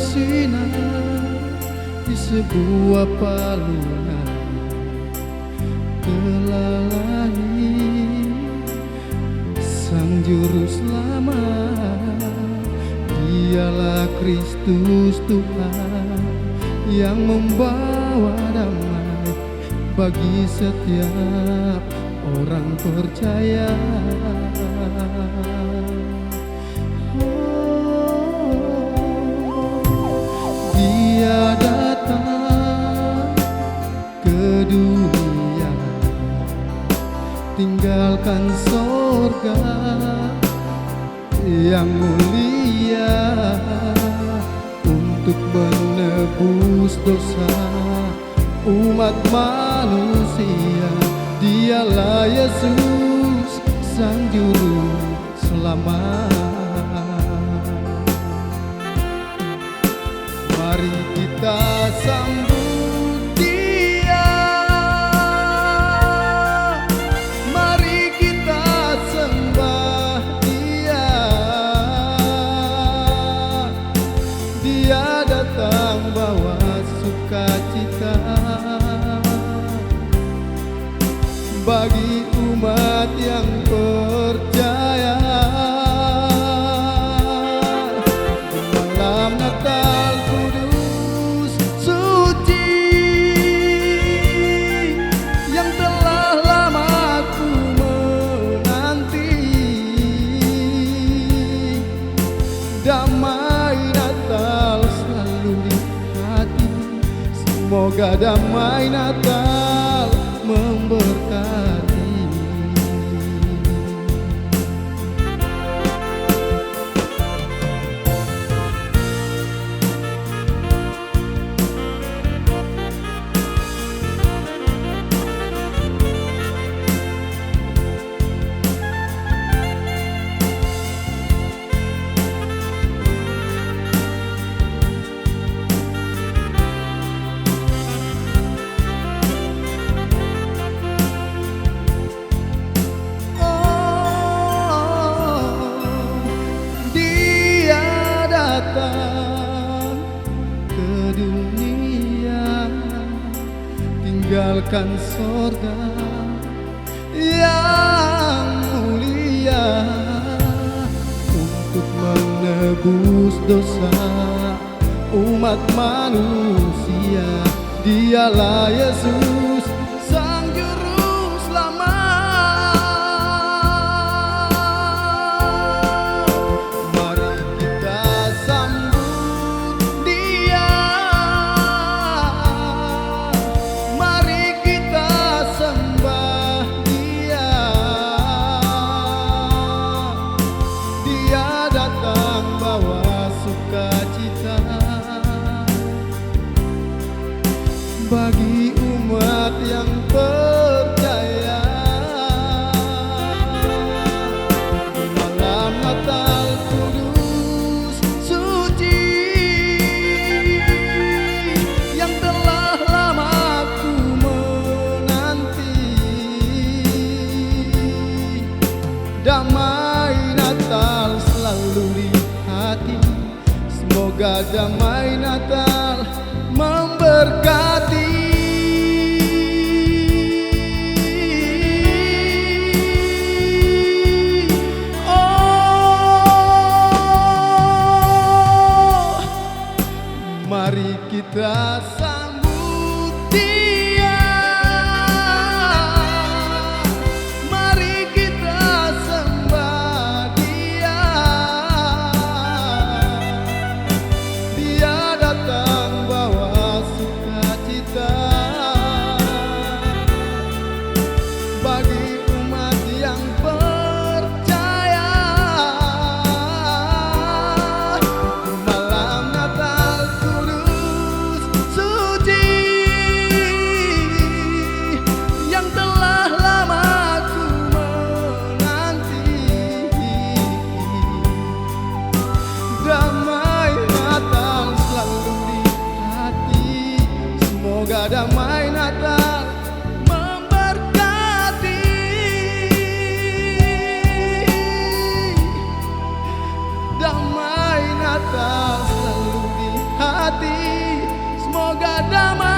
bersinar di sebuah palungan telah lahir Sang Juru Selamat. Dialah Kristus Tuhan yang membawa damai bagi setiap orang percaya. Dia datang ke dunia, tinggalkan sorga yang mulia untuk menebus dosa umat manusia. Dialah Yesus, Sang Juru Selamat. Mari kita sambut Dia, mari kita sembah Dia. Dia datang bawa sukacita bagi umat yang percaya. Malam Natal kudus suci yang telah lama ku menanti. Damai Natal selalu di hati, semoga damai Natal memberkati. Ke dunia, tinggalkan sorga yang mulia untuk menebus dosa umat manusia. Dialah Yesus, Sang Juru Selamat. Bagi umat yang percaya, malam Natal kudus suci yang telah lama ku menanti. Damai Natal selalu di hati, semoga damai Natal memberkati. Oh, mari kita sambut Dia, mari kita sembah Dia. Dia datang bawa sukacita bagi umat yang percaya. Malam Natal kudus suci yang telah lama ku menanti. Damai Natal selalu di hati, semoga damai Natal memberkati. Damai Natal selalu di hati. hati. Semoga damai